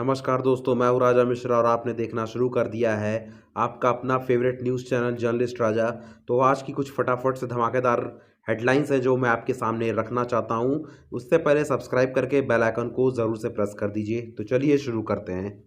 नमस्कार दोस्तों, मैं हूँ राजा मिश्रा और आपने देखना शुरू कर दिया है आपका अपना फेवरेट न्यूज़ चैनल जर्नलिस्ट राजा। तो आज की कुछ फटाफट से धमाकेदार हेडलाइंस हैं जो मैं आपके सामने रखना चाहता हूँ। उससे पहले सब्सक्राइब करके बेल आइकन को ज़रूर से प्रेस कर दीजिए। तो चलिए शुरू करते हैं।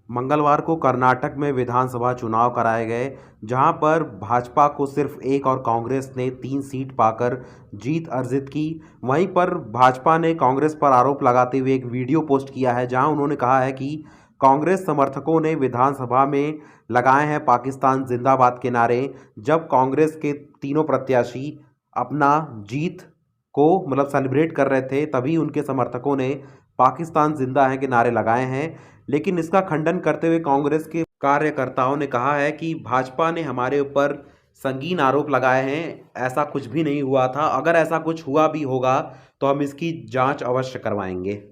मंगलवार को कर्नाटक में विधानसभा चुनाव कराए गए, जहां पर भाजपा को सिर्फ एक और कांग्रेस ने 3 सीट पाकर जीत अर्जित की। वहीं पर भाजपा ने कांग्रेस पर आरोप लगाते हुए एक वीडियो पोस्ट किया है, जहां उन्होंने कहा है कि कांग्रेस समर्थकों ने विधानसभा में लगाए हैं पाकिस्तान जिंदाबाद के नारे। जब कांग्रेस के तीनों प्रत्याशी अपना जीत को सेलिब्रेट कर रहे थे, तभी उनके समर्थकों ने पाकिस्तान जिंदा है के नारे लगाए हैं। लेकिन इसका खंडन करते हुए कांग्रेस के कार्यकर्ताओं ने कहा है कि भाजपा ने हमारे ऊपर संगीन आरोप लगाए हैं, ऐसा कुछ भी नहीं हुआ था। अगर ऐसा कुछ हुआ भी होगा तो हम इसकी जांच अवश्य करवाएंगे।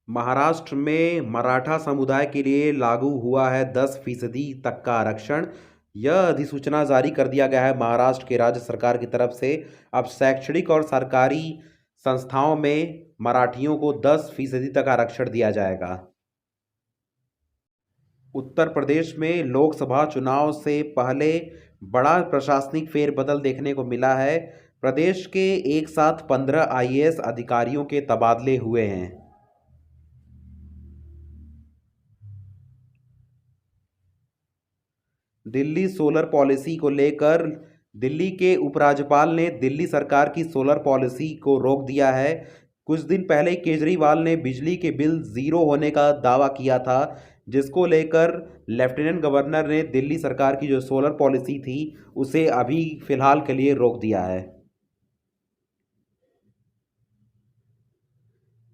महाराष्ट्र में मराठा समुदाय के लिए लागू हुआ है 10% तक का आरक्षण। यह अधिसूचना जारी कर दिया गया है महाराष्ट्र के राज्य सरकार की तरफ से। अब शैक्षणिक और सरकारी संस्थाओं में मराठियों को 10% तक आरक्षण दिया जाएगा। उत्तर प्रदेश में लोकसभा चुनाव से पहले बड़ा प्रशासनिक फेरबदल देखने को मिला है। प्रदेश के एक साथ 15 आईएएस अधिकारियों के तबादले हुए हैं। दिल्ली सोलर पॉलिसी को लेकर दिल्ली के उपराज्यपाल ने दिल्ली सरकार की सोलर पॉलिसी को रोक दिया है। कुछ दिन पहले केजरीवाल ने बिजली के बिल ज़ीरो होने का दावा किया था, जिसको लेकर लेफ्टिनेंट गवर्नर ने दिल्ली सरकार की जो सोलर पॉलिसी थी उसे अभी फ़िलहाल के लिए रोक दिया है।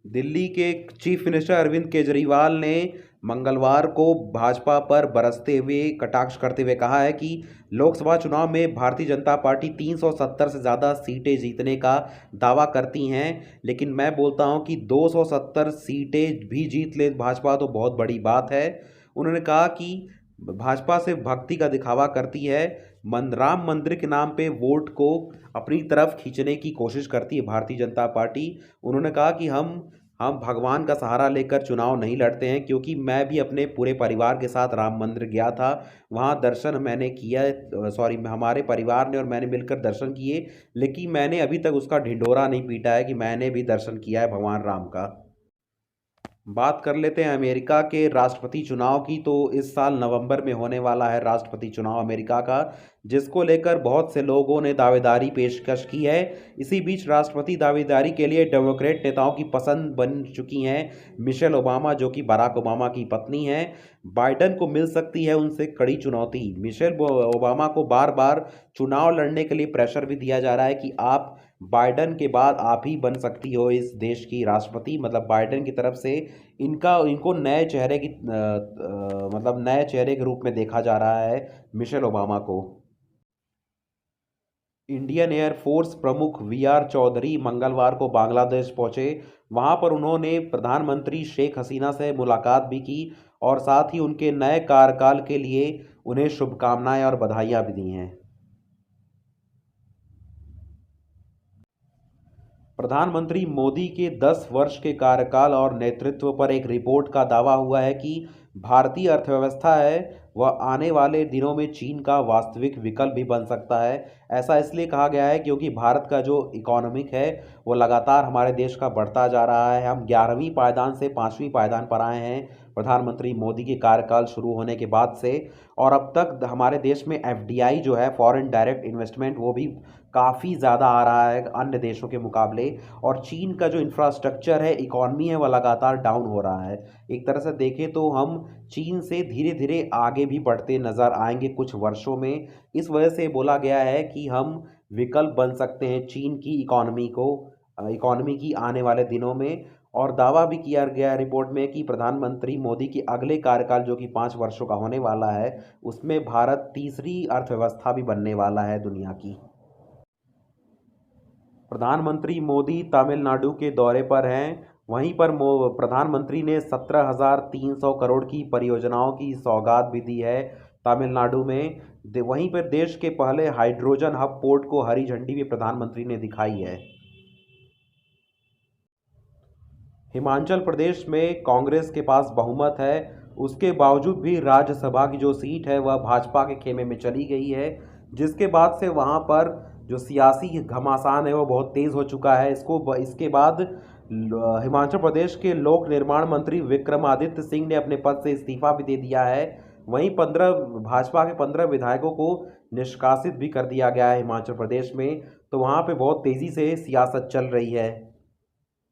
दिल्ली के चीफ मिनिस्टर अरविंद केजरीवाल ने मंगलवार को भाजपा पर बरसते हुए कटाक्ष करते हुए कहा है कि लोकसभा चुनाव में भारतीय जनता पार्टी 370 से ज़्यादा सीटें जीतने का दावा करती हैं, लेकिन मैं बोलता हूं कि 270 सीटें भी जीत ले भाजपा तो बहुत बड़ी बात है। उन्होंने कहा कि भाजपा से भक्ति का दिखावा करती है, राम मंदिर के नाम पे वोट को अपनी तरफ खींचने की कोशिश करती है भारतीय जनता पार्टी। उन्होंने कहा कि हम भगवान का सहारा लेकर चुनाव नहीं लड़ते हैं, क्योंकि मैं भी अपने पूरे परिवार के साथ राम मंदिर गया था। वहाँ दर्शन मैंने किया, सॉरी, हमारे परिवार ने और मैंने मिलकर दर्शन किए, लेकिन मैंने अभी तक उसका ढिंढोरा नहीं पीटा है कि मैंने भी दर्शन किया है भगवान राम का। बात कर लेते हैं अमेरिका के राष्ट्रपति चुनाव की। तो इस साल नवंबर में होने वाला है राष्ट्रपति चुनाव अमेरिका का, जिसको लेकर बहुत से लोगों ने दावेदारी पेशकश की है। इसी बीच राष्ट्रपति दावेदारी के लिए डेमोक्रेट नेताओं की पसंद बन चुकी हैं मिशेल ओबामा, जो कि बराक ओबामा की पत्नी हैं। बाइडन को मिल सकती है उनसे कड़ी चुनौती। मिशेल ओबामा को बार बार चुनाव लड़ने के लिए प्रेशर भी दिया जा रहा है कि आप बाइडन के बाद आप ही बन सकती हो इस देश की राष्ट्रपति। बाइडन की तरफ से इनको नए चेहरे की नए चेहरे के रूप में देखा जा रहा है मिशेल ओबामा को। इंडियन एयरफोर्स प्रमुख वीआर चौधरी मंगलवार को बांग्लादेश पहुंचे। वहां पर उन्होंने प्रधानमंत्री शेख हसीना से मुलाकात भी की और साथ ही उनके नए कार्यकाल के लिए उन्हें शुभकामनाएं और बधाइयां भी दी हैं। प्रधानमंत्री मोदी के 10 वर्ष के कार्यकाल और नेतृत्व पर एक रिपोर्ट का दावा हुआ है कि भारतीय अर्थव्यवस्था है वह आने वाले दिनों में चीन का वास्तविक विकल्प भी बन सकता है। ऐसा इसलिए कहा गया है क्योंकि भारत का जो इकोनॉमिक है वो लगातार हमारे देश का बढ़ता जा रहा है। हम 11वीं पायदान से 5वीं पायदान पर आए हैं प्रधानमंत्री मोदी के कार्यकाल शुरू होने के बाद से। और अब तक हमारे देश में एफडीआई जो है, फॉरेन डायरेक्ट इन्वेस्टमेंट, वो भी काफ़ी ज़्यादा आ रहा है अन्य देशों के मुकाबले। और चीन का जो इंफ्रास्ट्रक्चर है, इकॉनमी है, वह लगातार डाउन हो रहा है। एक तरह से देखें तो हम चीन से धीरे धीरे आगे भी बढ़ते नज़र आएंगे कुछ वर्षों में। इस वजह से बोला गया है कि हम विकल्प बन सकते हैं चीन की इकॉनमी की आने वाले दिनों में। और दावा भी किया गया है रिपोर्ट में कि प्रधानमंत्री मोदी की अगले कार्यकाल जो कि 5 वर्षों का होने वाला है, उसमें भारत तीसरी अर्थव्यवस्था भी बनने वाला है दुनिया की। प्रधानमंत्री मोदी तमिलनाडु के दौरे पर हैं। वहीं पर प्रधानमंत्री ने 17,300 करोड़ की परियोजनाओं की सौगात भी दी है तमिलनाडु में। वहीं पर देश के पहले हाइड्रोजन हब पोर्ट को हरी झंडी भी प्रधानमंत्री ने दिखाई है। हिमाचल प्रदेश में कांग्रेस के पास बहुमत है, उसके बावजूद भी राज्यसभा की जो सीट है वह भाजपा के खेमे में चली गई है, जिसके बाद से वहां पर जो सियासी घमासान है वो बहुत तेज़ हो चुका है। इसके बाद हिमाचल प्रदेश के लोक निर्माण मंत्री विक्रमादित्य सिंह ने अपने पद से इस्तीफा भी दे दिया है। वहीं 15 भाजपा के 15 विधायकों को निष्कासित भी कर दिया गया है हिमाचल प्रदेश में। तो वहाँ पे बहुत तेज़ी से सियासत चल रही है।